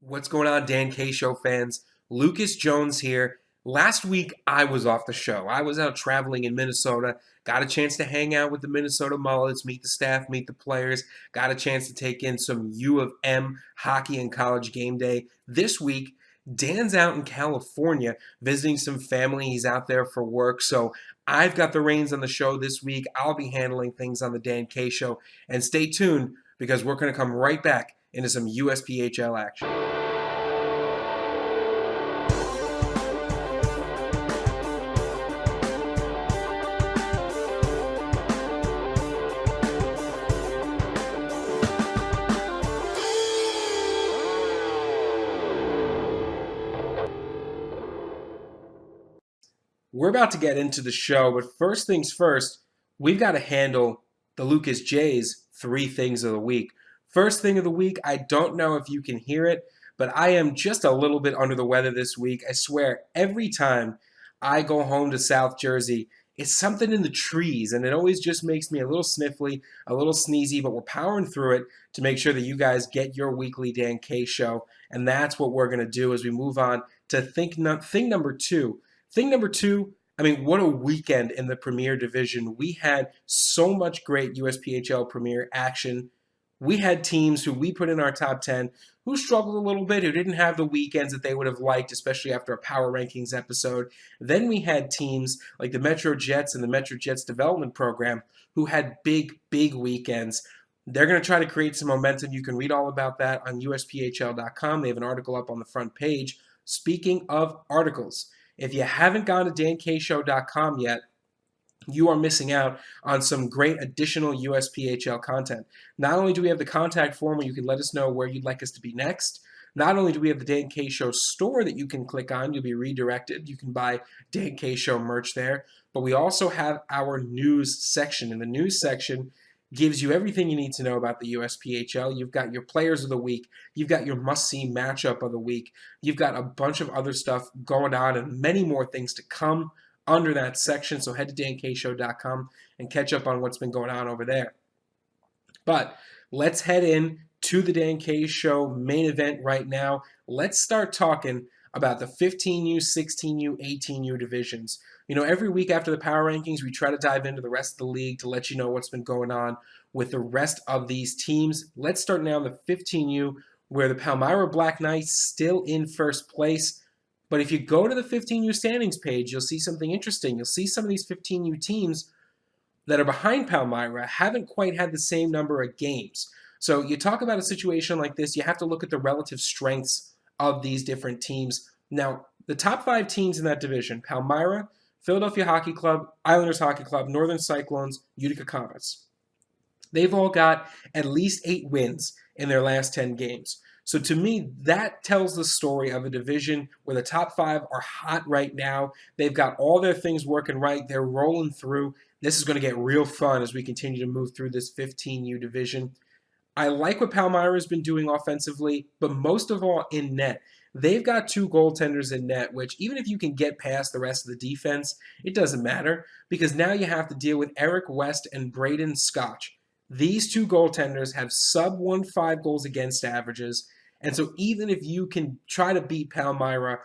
What's going on, Dan K Show fans? Lucas Jones here. Last week, I was off the show. I was out traveling in Minnesota, got a chance to hang out with the Minnesota Mullets, meet the staff, meet the players, got a chance to take in some U of M hockey and college game day. This week, Dan's out in California visiting some family. He's out there for work, so I've got the reins on the show this week. I'll be handling things on the Dan K Show, and stay tuned because we're going to come right back into some USPHL action. We're about to get into the show, but first things first, we've got to handle the Lucas J's 3 things of the week. First thing of the week, I don't know if you can hear it, but I am just a little bit under the weather this week. I swear, every time I go home to South Jersey, it's something in the trees, and it always just makes me a little sniffly, a little sneezy, but we're powering through it to make sure that you guys get your weekly Dan K Show, and that's what we're going to do as we move on to thing number two. Thing number two, I mean, what a weekend in the Premier Division. We had so much great USPHL Premier action. We had teams who we put in our top 10 who struggled a little bit, who didn't have the weekends that they would have liked, especially after a Power Rankings episode. Then we had teams like the Metro Jets and the Metro Jets Development Program who had big weekends. They're going to try to create some momentum. You can read all about that on USPHL.com. They have an article up on the front page. Speaking of articles, if you haven't gone to dankshow.com yet, you are missing out on some great additional USPHL content. Not only do we have the contact form where you can let us know where you'd like us to be next, not only do we have the Dan K Show store that you can click on, you'll be redirected. You can buy Dan K Show merch there, but we also have our news section. And the news section gives you everything you need to know about the USPHL. You've got your players of the week. You've got your must-see matchup of the week. You've got a bunch of other stuff going on and many more things to come under that section. So head to dankshow.com and catch up on what's been going on over there. But let's head in to the Dan K Show main event right now. Let's start talking about the 15U, 16U, 18U divisions. You know, every week after the Power Rankings, we try to dive into the rest of the league to let you know what's been going on with the rest of these teams. Let's start now in the 15U, where the Palmyra Black Knights still in first place. But if you go to the 15U standings page, you'll see something interesting. You'll see some of these 15U teams that are behind Palmyra haven't quite had the same number of games. So you talk about a situation like this, you have to look at the relative strengths of these different teams. Now, the top 5 teams in that division, Palmyra, Philadelphia Hockey Club, Islanders Hockey Club, Northern Cyclones, Utica Comets. They've all got at least 8 wins in their last 10 games. So to me, that tells the story of a division where the top 5 are hot right now. They've got all their things working right. They're rolling through. This is going to get real fun as we continue to move through this 15U division. I like what Palmyra's been doing offensively, but most of all in net. They've got 2 goaltenders in net, which even if you can get past the rest of the defense, it doesn't matter because now you have to deal with Eric West and Braden Scotch. These 2 goaltenders have sub 1.5 goals against averages. And so even if you can try to beat Palmyra,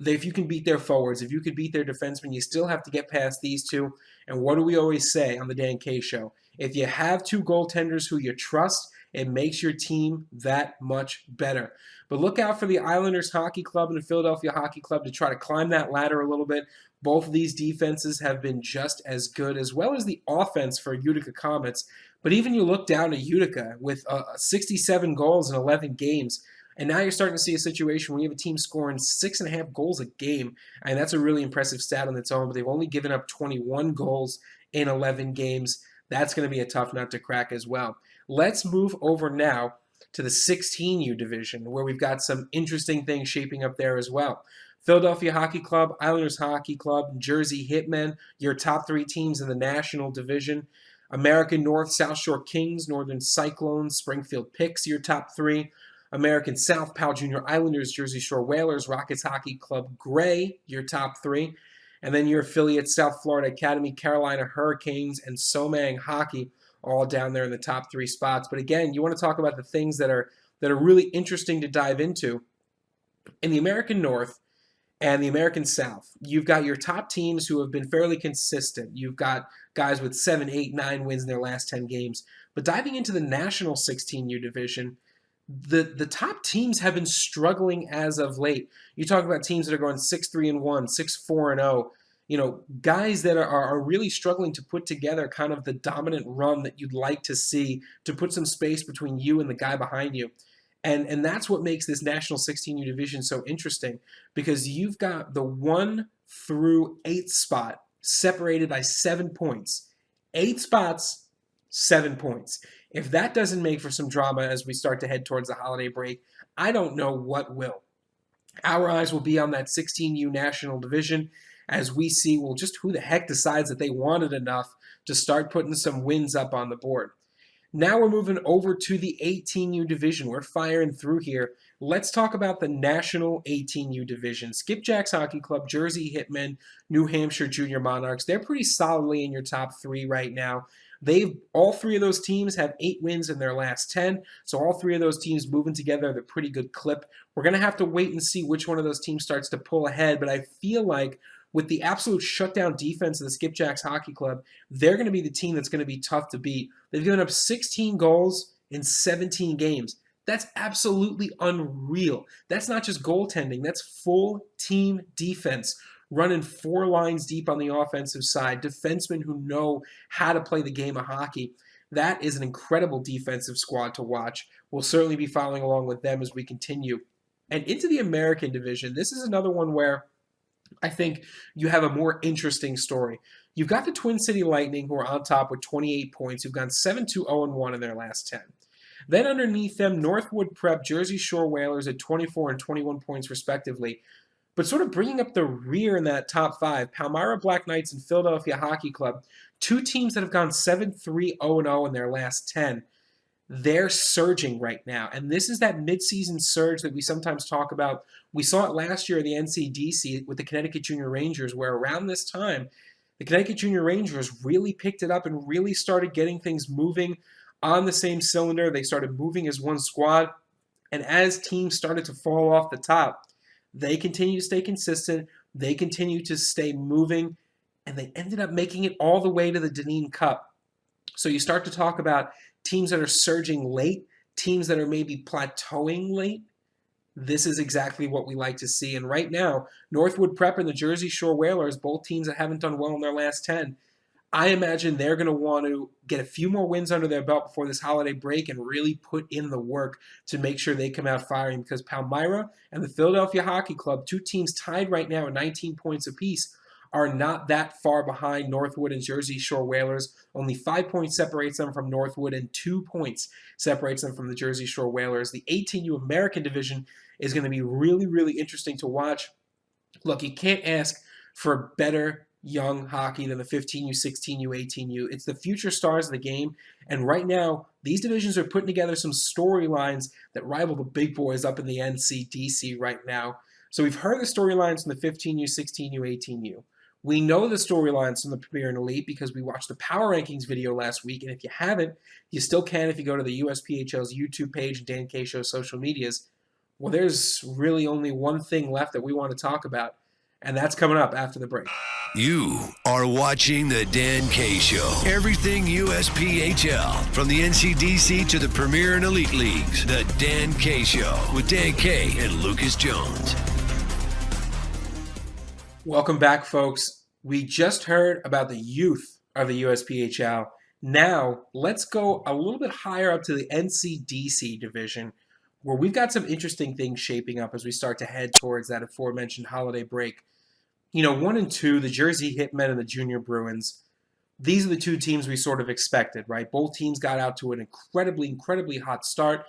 if you can beat their forwards, if you can beat their defensemen, you still have to get past these 2. And what do we always say on the Dan K Show? If you have 2 goaltenders who you trust, it makes your team that much better. But look out for the Islanders Hockey Club and the Philadelphia Hockey Club to try to climb that ladder a little bit. Both of these defenses have been just as good, as well as the offense for Utica Comets. But even you look down at Utica with 67 goals in 11 games, and now you're starting to see a situation where you have a team scoring 6.5 goals a game. And that's a really impressive stat on its own, but they've only given up 21 goals in 11 games. That's going to be a tough nut to crack as well. Let's move over now to the 16U division, where we've got some interesting things shaping up there as well. Philadelphia Hockey Club, Islanders Hockey Club, Jersey Hitmen, your top 3 teams in the National Division. American North, South Shore Kings, Northern Cyclones, Springfield Picks, your top 3. American South, Powell Junior Islanders, Jersey Shore Whalers, Rockets Hockey Club Gray, your top 3. And then your affiliates, South Florida Academy, Carolina Hurricanes, and Somang Hockey, all down there in the top 3 spots. But again, you want to talk about the things that are really interesting to dive into. In the American North and the American South, you've got your top teams who have been fairly consistent. You've got guys with 7, 8, 9 wins in their last 10 games. But diving into the National 16U division, the top teams have been struggling as of late. You talk about teams that are going 6-3-1, 6-4-0. Guys that are really struggling to put together kind of the dominant run that you'd like to see to put some space between you and the guy behind you. And that's what makes this National 16U division so interesting, because you've got the 1 through 8 spot separated by 7 points. 8 spots, 7 points. If that doesn't make for some drama as we start to head towards the holiday break, I don't know what will. Our eyes will be on that 16U National Division as we see, well, just who the heck decides that they wanted enough to start putting some wins up on the board. Now we're moving over to the 18U division. We're firing through here. Let's talk about the National 18U division. Skipjacks Hockey Club, Jersey Hitmen, New Hampshire Junior Monarchs. They're pretty solidly in your top 3 right now. All 3 of those teams have 8 wins in their last 10, so all 3 of those teams moving together at a pretty good clip. We're going to have to wait and see which one of those teams starts to pull ahead, but I feel like with the absolute shutdown defense of the Skipjacks Hockey Club, they're going to be the team that's going to be tough to beat. They've given up 16 goals in 17 games. That's absolutely unreal. That's not just goaltending. That's full team defense, running 4 lines deep on the offensive side, defensemen who know how to play the game of hockey. That is an incredible defensive squad to watch. We'll certainly be following along with them as we continue. And into the American division, this is another one where I think you have a more interesting story. You've got the Twin City Lightning, who are on top with 28 points, who've gone 7-0-1 in their last 10. Then underneath them, Northwood Prep, Jersey Shore Whalers at 24 and 21 points respectively. But sort of bringing up the rear in that top 5, Palmyra Black Knights and Philadelphia Hockey Club, 2 teams that have gone 7-3-0-0 in their last 10. They're surging right now. And this is that midseason surge that we sometimes talk about. We saw it last year at the NCDC with the Connecticut Junior Rangers, where around this time, the Connecticut Junior Rangers really picked it up and really started getting things moving on the same cylinder. They started moving as one squad. And as teams started to fall off the top, they continue to stay consistent. They continue to stay moving. And they ended up making it all the way to the Deneen Cup. So you start to talk about teams that are surging late, teams that are maybe plateauing late. This is exactly what we like to see. And right now, Northwood Prep and the Jersey Shore Whalers, both teams that haven't done well in their last 10, I imagine they're going to want to get a few more wins under their belt before this holiday break and really put in the work to make sure they come out firing, because Palmyra and the Philadelphia Hockey Club, 2 teams tied right now at 19 points apiece, are not that far behind Northwood and Jersey Shore Whalers. Only 5 points separates them from Northwood and 2 points separates them from the Jersey Shore Whalers. The 18U American division is going to be really, really interesting to watch. Look, you can't ask for better young hockey than the 15U, 16U, 18U. It's the future stars of the game, and right now, these divisions are putting together some storylines that rival the big boys up in the NCDC right now. So we've heard the storylines from the 15U, 16U, 18U. We know the storylines from the Premier and Elite because we watched the Power Rankings video last week, and if you haven't, you still can if you go to the USPHL's YouTube page and Dan K Show's social medias. Well, there's really only one thing left that we want to talk about, and that's coming up after the break. You are watching the Dan K Show. Everything USPHL, from the NCDC to the Premier and Elite Leagues. The Dan K Show with Dan K and Lucas Jones. Welcome back, folks. We just heard about the youth of the USPHL. Now, let's go a little bit higher up to the NCDC division, where we've got some interesting things shaping up as we start to head towards that aforementioned holiday break. 1 and 2, the Jersey Hitmen and the Junior Bruins, these are the 2 teams we sort of expected, right? Both teams got out to an incredibly hot start.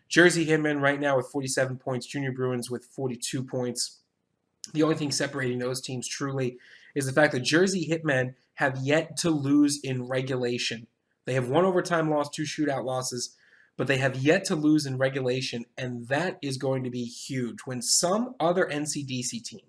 Jersey Hitmen right now with 47 points, Junior Bruins with 42 points. The only thing separating those teams truly is the fact that Jersey Hitmen have yet to lose in regulation. They have 1 overtime loss, 2 shootout losses, but they have yet to lose in regulation, and that is going to be huge. When some other NCDC team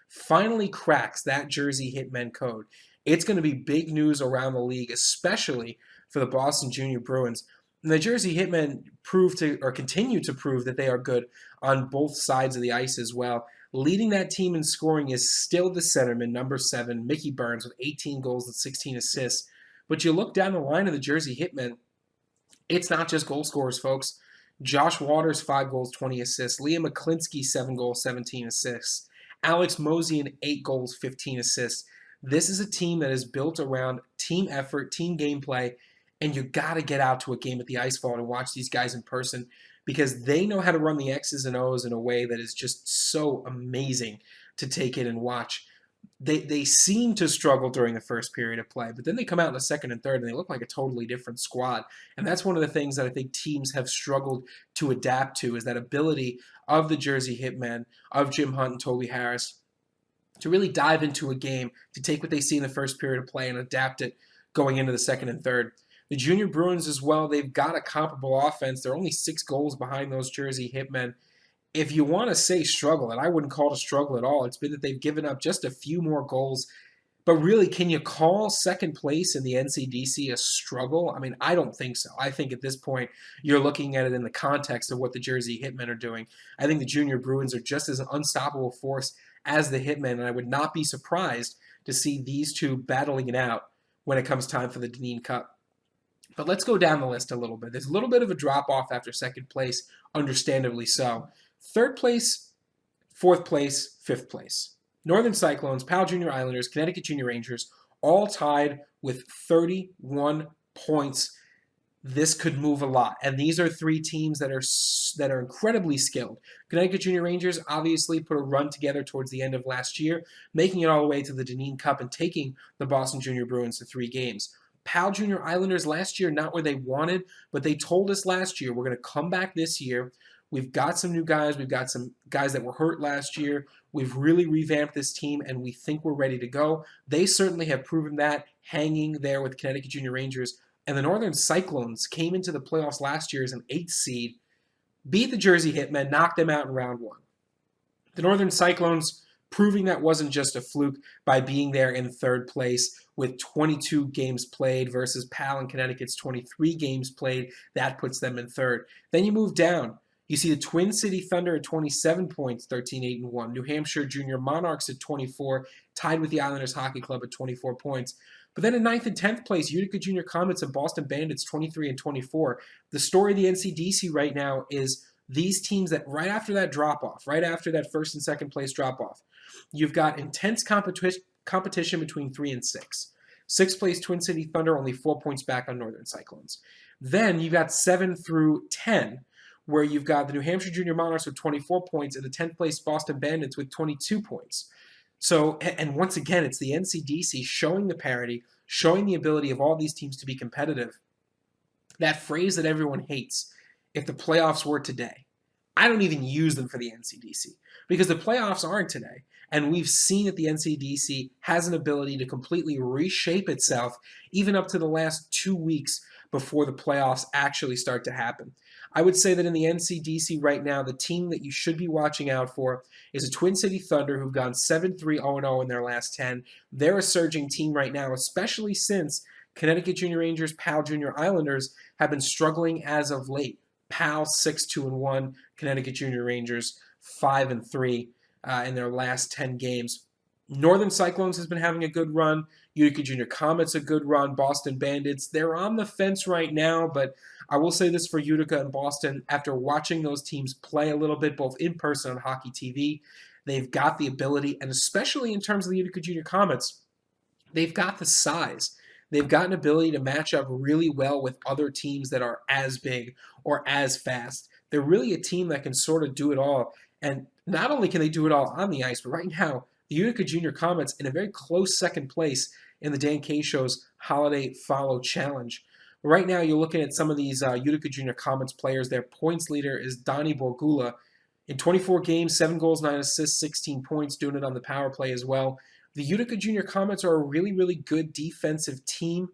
finally cracks that Jersey Hitmen code, it's going to be big news around the league, especially for the Boston Junior Bruins. And the Jersey Hitmen prove to, or continue to prove, that they are good on both sides of the ice as well. Leading that team in scoring is still the centerman, number 7, Mickey Burns, with 18 goals and 16 assists. But you look down the line of the Jersey Hitmen, it's not just goal scorers, folks. Josh Waters, 5 goals, 20 assists. Liam McClinsky, 7 goals, 17 assists. Alex Mosian, 8 goals, 15 assists. This is a team that is built around team effort, team gameplay, and you got to get out to a game at the Ice Vault and watch these guys in person, because they know how to run the X's and O's in a way that is just so amazing to take in and watch. They seem to struggle during the first period of play, but then they come out in the second and third and they look like a totally different squad. And that's one of the things that I think teams have struggled to adapt to, is that ability of the Jersey Hitmen, of Jim Hunt and Toby Harris, to really dive into a game, to take what they see in the first period of play and adapt it going into the second and third. The Junior Bruins as well, they've got a comparable offense. They're only 6 goals behind those Jersey Hitmen. If you want to say struggle, and I wouldn't call it a struggle at all, it's been that they've given up just a few more goals. But really, can you call second place in the NCDC a struggle? I mean, I don't think so. I think at this point, you're looking at it in the context of what the Jersey Hitmen are doing. I think the Junior Bruins are just as an unstoppable force as the Hitmen, and I would not be surprised to see these two battling it out when it comes time for the Dineen Cup. But let's go down the list a little bit. There's a little bit of a drop-off after second place, understandably so. Third place, fourth place, fifth place. Northern Cyclones, Powell Junior Islanders, Connecticut Junior Rangers, all tied with 31 points. This could move a lot. And these are 3 teams that are incredibly skilled. Connecticut Junior Rangers obviously put a run together towards the end of last year, making it all the way to the Dineen Cup and taking the Boston Junior Bruins to 3 games. Powell Junior Islanders last year, not where they wanted, but they told us last year, we're going to come back this year. We've got some new guys. We've got some guys that were hurt last year. We've really revamped this team, and we think we're ready to go. They certainly have proven that, hanging there with Connecticut Junior Rangers. And the Northern Cyclones came into the playoffs last year as an 8th seed, beat the Jersey Hitmen, knocked them out in round 1. The Northern Cyclones proving that wasn't just a fluke by being there in 3rd place with 22 games played versus Powell and Connecticut's 23 games played. That puts them in 3rd. Then you move down. You see the Twin City Thunder at 27 points, 13-8-1. New Hampshire Junior Monarchs at 24, tied with the Islanders Hockey Club at 24 points. But then in 9th and 10th place, Utica Junior Comets and Boston Bandits, 23-24. The story of the NCDC right now is these teams that right after that drop-off, right after that 1st and 2nd place drop-off, you've got intense competition between 3 and 6. 6th place Twin City Thunder, only 4 points back on Northern Cyclones. Then you've got 7 through 10, where you've got the New Hampshire Junior Monarchs with 24 points and the 10th place Boston Bandits with 22 points. So, and once again, it's the NCDC showing the parity, showing the ability of all these teams to be competitive. That phrase that everyone hates, if the playoffs were today. I don't even use them for the NCDC because the playoffs aren't today. And we've seen that the NCDC has an ability to completely reshape itself even up to the last 2 weeks before the playoffs actually start to happen. I would say that in the NCDC right now, the team that you should be watching out for is a Twin City Thunder who've gone 7-3-0-0 in their last 10. They're a surging team right now, especially since Connecticut Junior Rangers, Powell Junior Islanders have been struggling as of late. Powell 6-2-1, Connecticut Junior Rangers 5-3 in their last 10 games. Northern Cyclones has been having a good run. Utica Junior Comets a good run. Boston Bandits, they're on the fence right now, but I will say this for Utica and Boston. After watching those teams play a little bit, both in person on Hockey TV, they've got the ability, and especially in terms of the Utica Junior Comets, they've got the size. They've got an ability to match up really well with other teams that are as big or as fast. They're really a team that can sort of do it all. And not only can they do it all on the ice, but right now, the Utica Junior Comets in a very close second place in the Dan K Show's Holiday Follow Challenge. Right now, you're looking at some of these Utica Junior Comets players. Their points leader is Donnie Borgula. In 24 games, 7 goals, 9 assists, 16 points, doing it on the power play as well. The Utica Junior Comets are a really, really good defensive team.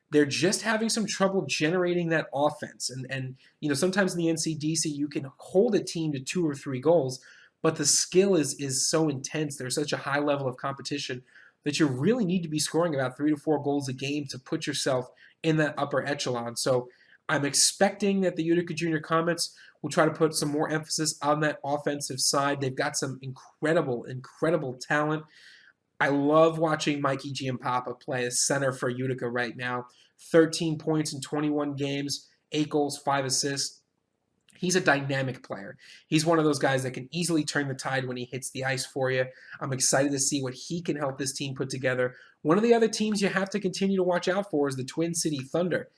They're just having some trouble generating that offense. And you know, sometimes in the NCDC, you can hold a team to 2 or 3 goals, but the skill is so intense. There's such a high level of competition that you really need to be scoring about 3 to 4 goals a game to put yourself in that upper echelon. So I'm expecting that the Utica Junior Comets will try to put some more emphasis on that offensive side. They've got some incredible talent. I love watching Mikey Giampapa play as center for Utica right now. 13 points in 21 games, 8 goals, 5 assists. He's a dynamic player. He's one of those guys that can easily turn the tide when he hits the ice for you. I'm excited to see what he can help this team put together. One of the other teams you have to continue to watch out for is the Twin City Thunder.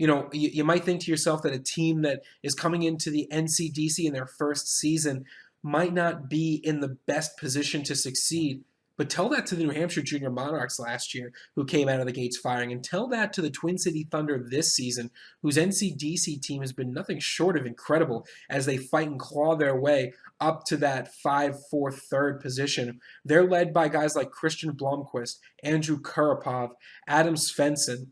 You might think to yourself that a team that is coming into the NCDC in their first season might not be in the best position to succeed. But tell that to the New Hampshire Junior Monarchs last year, who came out of the gates firing, and tell that to the Twin City Thunder this season, whose NCDC team has been nothing short of incredible as they fight and claw their way up to that 5-4 third position. They're led by guys like Christian Blomqvist, Andrew Kurapov, Adam Svensson.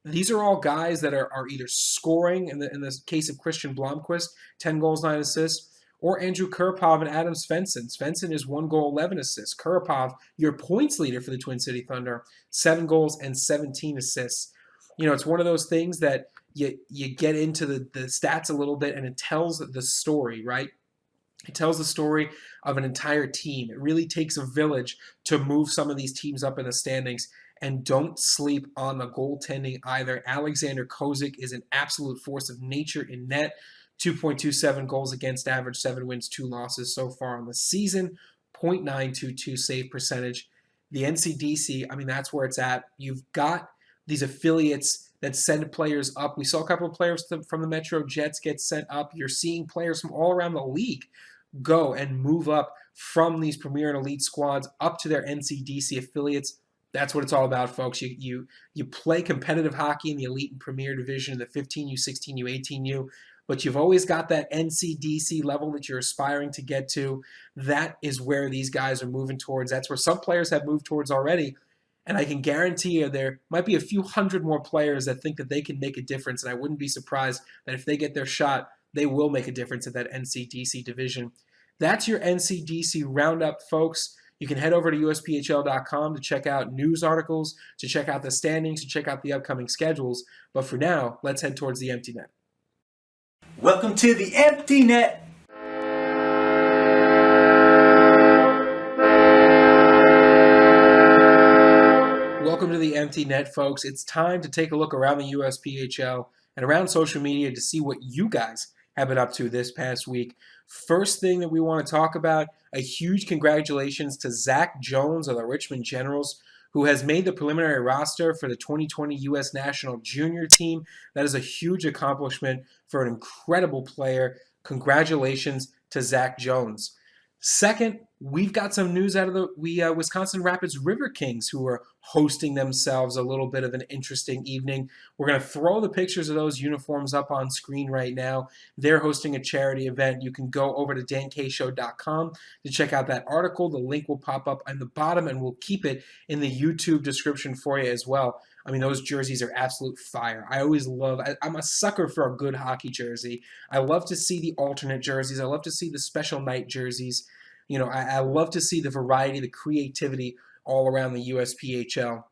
These are all guys that are either scoring, in the case of Christian Blomqvist, 10 goals, 9 assists, or Andrew Kurapov and Adam Svensson. Svensson is 1 goal, 11 assists. Kurapov, your points leader for the Twin City Thunder, 7 goals and 17 assists. It's one of those things that you get into the stats a little bit, and it tells the story, right? It tells the story of an entire team. It really takes a village to move some of these teams up in the standings. And don't sleep on the goaltending either. Alexander Kozik is an absolute force of nature in net. 2.27 goals against average, 7 wins, 2 losses so far on the season. .922 save percentage. The NCDC, that's where it's at. You've got these affiliates that send players up. We saw a couple of players from the Metro Jets get sent up. You're seeing players from all around the league go and move up from these Premier and Elite squads up to their NCDC affiliates. That's what it's all about, folks. You play competitive hockey in the Elite and Premier Division, the 15U, 16U, 18U, but you've always got that NCDC level that you're aspiring to get to. That is where these guys are moving towards. That's where some players have moved towards already, and I can guarantee you there might be a few hundred more players that think that they can make a difference, and I wouldn't be surprised that if they get their shot, they will make a difference at that NCDC division. That's your NCDC roundup, folks. You can head over to USPHL.com to check out news articles, to check out the standings, to check out the upcoming schedules. But for now, let's head towards the empty net. Welcome to the empty net. Welcome to the empty net, folks. It's time to take a look around the USPHL and around social media to see what you guys have been up to this past week. First thing that we want to talk about, a huge congratulations to Zach Jones of the Richmond Generals, who has made the preliminary roster for the 2020 U.S. National Junior Team. That is a huge accomplishment for an incredible player. Congratulations to Zach Jones. Second, we've got some news out of the Wisconsin Rapids Riverkings, who are hosting themselves a little bit of an interesting evening. We're going to throw the pictures of those uniforms up on screen right now. They're hosting a charity event. You can go over to dankshow.com to check out that article. The link will pop up on the bottom, and we'll keep it in the YouTube description for you as well. Those jerseys are absolute fire. I'm a sucker for a good hockey jersey. I love to see the alternate jerseys. I love to see the special night jerseys. I love to see the variety, the creativity all around the USPHL.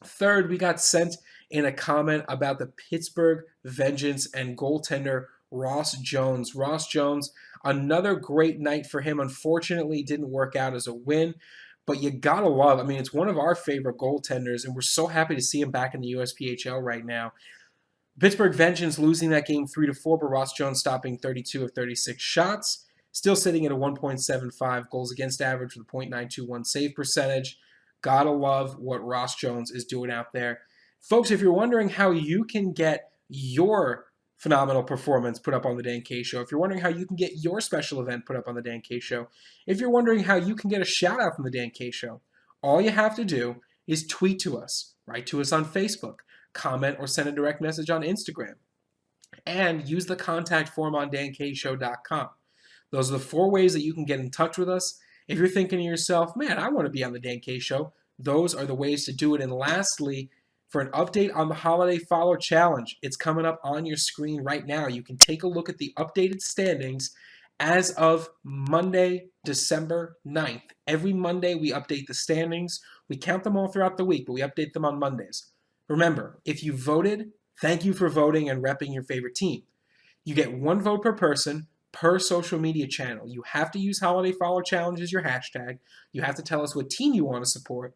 Third, we got sent in a comment about the Pittsburgh Vengeance and goaltender Ross Jones. Ross Jones, another great night for him. Unfortunately, didn't work out as a win. But you gotta love, it's one of our favorite goaltenders, and we're so happy to see him back in the USPHL right now. Pittsburgh Vengeance losing that game 3-4, but Ross Jones stopping 32 of 36 shots. Still sitting at a 1.75 goals against average with a .921 save percentage. Gotta love what Ross Jones is doing out there. Folks, if you're wondering how you can get your phenomenal performance put up on the Dan K Show, if you're wondering how you can get your special event put up on the Dan K Show, if you're wondering how you can get a shout out from the Dan K Show, all you have to do is tweet to us, write to us on Facebook, comment or send a direct message on Instagram, and use the contact form on dankshow.com. Those are the 4 ways that you can get in touch with us. If you're thinking to yourself, man, I want to be on the Dan K Show, those are the ways to do it. And lastly, for an update on the Holiday Follow Challenge, it's coming up on your screen right now. You can take a look at the updated standings as of Monday, December 9th. Every Monday, we update the standings. We count them all throughout the week, but we update them on Mondays. Remember, if you voted Thank you for voting and repping your favorite team. You get 1 vote per person per social media channel. You have to use Holiday Follow Challenge as your hashtag. You have to tell us what team you want to support.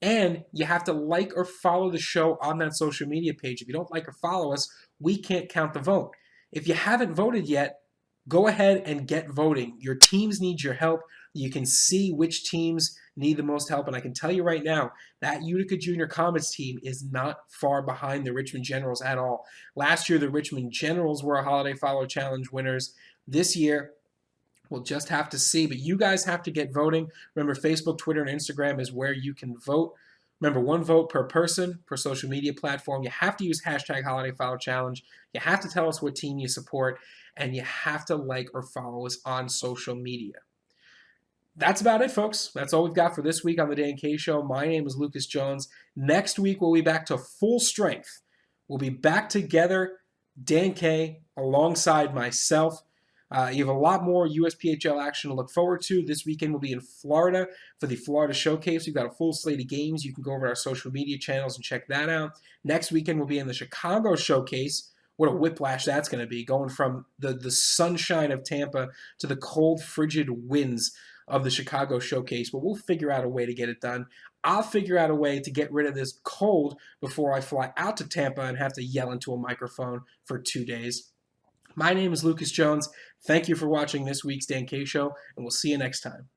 And you have to like or follow the show on that social media page. If you don't like or follow us, we can't count the vote. If you haven't voted yet, go ahead and get voting. Your teams need your help. You can see which teams need the most help. And I can tell you right now, that Utica Junior Comets team is not far behind the Richmond Generals at all. Last year, the Richmond Generals were a Holiday Follow Challenge winners. This year, we'll just have to see. But you guys have to get voting. Remember, Facebook, Twitter, and Instagram is where you can vote. Remember, 1 vote per person, per social media platform. You have to use hashtag Holiday Follow Challenge. You have to tell us what team you support. And you have to like or follow us on social media. That's about it, folks. That's all we've got for this week on the Dan K Show. My name is Lucas Jones. Next week, we'll be back to full strength. We'll be back together, Dan K, alongside myself. You have a lot more USPHL action to look forward to. This weekend we'll be in Florida for the Florida Showcase. We've got a full slate of games. You can go over to our social media channels and check that out. Next weekend we'll be in the Chicago Showcase. What a whiplash that's going to be, going from the sunshine of Tampa to the cold, frigid winds of the Chicago Showcase. But we'll figure out a way to get it done. I'll figure out a way to get rid of this cold before I fly out to Tampa and have to yell into a microphone for 2 days. My name is Lucas Jones. Thank you for watching this week's Dan K Show, and we'll see you next time.